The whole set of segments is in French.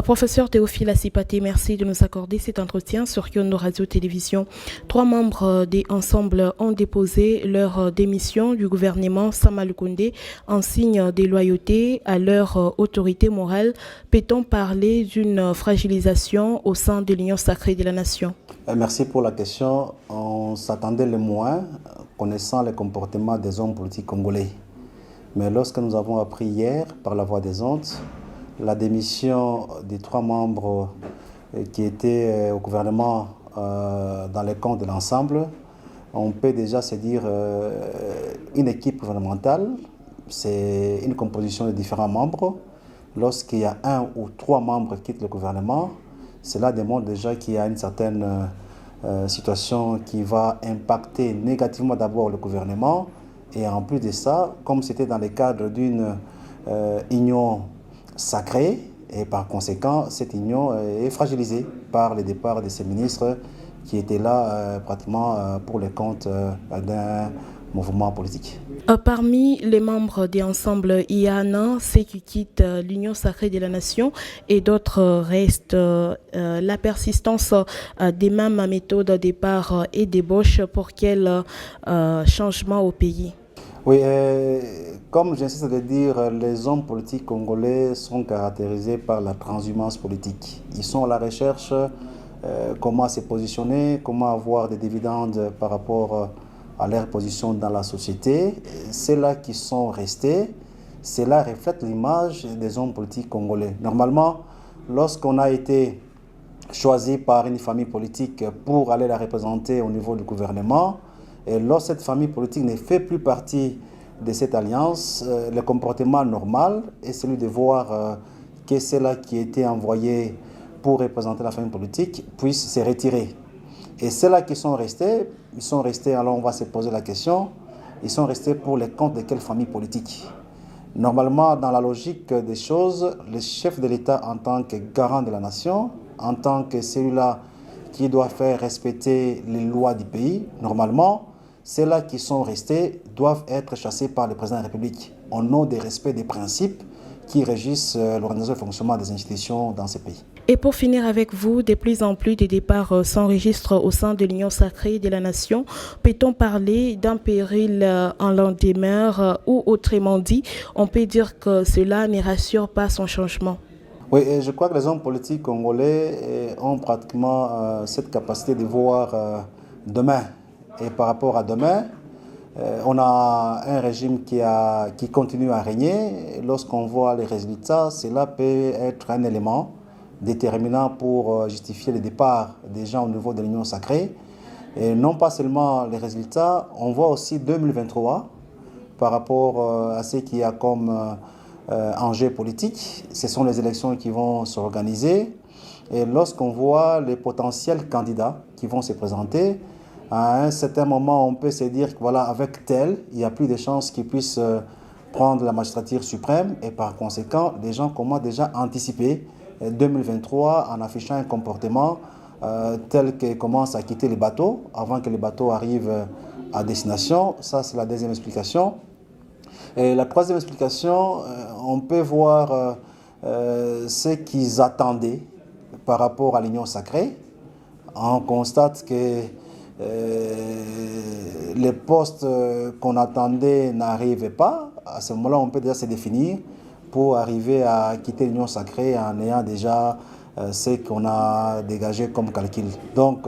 Professeur Théophile Asipaté, merci de nous accorder cet entretien sur Kyondo Radio Télévision. 3 membres des Ensemble ont déposé leur démission du gouvernement Sama Lukonde en signe de loyauté à leur autorité morale. Peut-on parler d'une fragilisation au sein de l'Union sacrée de la Nation? Merci pour la question. On s'attendait le moins, connaissant le comportement des hommes politiques congolais. Mais lorsque nous avons appris hier, par la voie des ondes, la démission des 3 membres qui étaient au gouvernement dans les comptes de l'ensemble, on peut déjà se dire une équipe gouvernementale, c'est une composition de différents membres. Lorsqu'il y a 1 ou 3 membres qui quittent le gouvernement, cela démontre déjà qu'il y a une certaine situation qui va impacter négativement d'abord le gouvernement. Et en plus de ça, comme c'était dans le cadre d'une union sacrée, et par conséquent, cette union est fragilisée par le départ de ces ministres qui étaient là pratiquement pour les comptes d'un mouvement politique. Parmi les membres des ensembles, il y en a ceux qui quittent l'Union sacrée de la Nation et d'autres restent. La persistance des mêmes méthodes de départ et d'ébauche pour quel changement au pays? Oui, comme j'insiste de dire, les hommes politiques congolais sont caractérisés par la transhumance politique. Ils sont à la recherche comment se positionner, comment avoir des dividendes par rapport à leur position dans la société. C'est là qu'ils sont restés. Cela reflète l'image des hommes politiques congolais. Normalement, lorsqu'on a été choisi par une famille politique pour aller la représenter au niveau du gouvernement, et lorsque cette famille politique ne fait plus partie de cette alliance, le comportement normal est celui de voir que ceux-là qui étaient envoyés pour représenter la famille politique puissent se retirer. Et ceux-là qui sont restés, ils sont restés, alors on va se poser la question, ils sont restés pour les comptes de quelle famille politique? Normalement, dans la logique des choses, le chef de l'État en tant que garant de la nation, en tant que celui-là qui doit faire respecter les lois du pays, normalement, ceux-là qui sont restés doivent être chassés par le président de la République au nom du respect des principes qui régissent l'organisation et le fonctionnement des institutions dans ce pays. Et pour finir avec vous, de plus en plus de départs s'enregistrent au sein de l'Union sacrée de la Nation. Peut-on parler d'un péril en l'endemain ou autrement dit, on peut dire que cela ne rassure pas son changement? Oui, et je crois que les hommes politiques congolais ont pratiquement cette capacité de voir demain. Et par rapport à demain, on a un régime qui continue à régner. Lorsqu'on voit les résultats, cela peut être un élément déterminant pour justifier le départ des gens au niveau de l'Union sacrée. Et non pas seulement les résultats, on voit aussi 2023 par rapport à ce qu'il y a comme enjeu politique. Ce sont les élections qui vont s'organiser. Et lorsqu'on voit les potentiels candidats qui vont se présenter, à un certain moment, on peut se dire que voilà, avec tel, il n'y a plus de chances qu'ils puissent prendre la magistrature suprême. Et par conséquent, les gens commencent déjà à anticiper 2023 en affichant un comportement tel qu'ils commencent à quitter les bateaux avant que les bateaux arrivent à destination. Ça, c'est la deuxième explication. Et la troisième explication, on peut voir ce qu'ils attendaient par rapport à l'Union sacrée. On constate que les postes qu'on attendait n'arrivaient pas. À ce moment-là, on peut déjà se définir pour arriver à quitter l'Union sacrée en ayant déjà ce qu'on a dégagé comme calcul. Donc,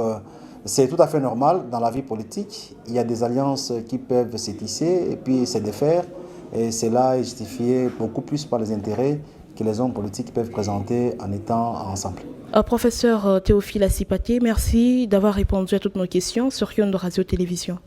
c'est tout à fait normal dans la vie politique. Il y a des alliances qui peuvent se tisser et puis se défaire. Et cela est justifié beaucoup plus par les intérêts que les hommes politiques peuvent présenter en étant ensemble. Professeur Théophile Asipaté, merci d'avoir répondu à toutes nos questions sur Kyondo Radio Télévision.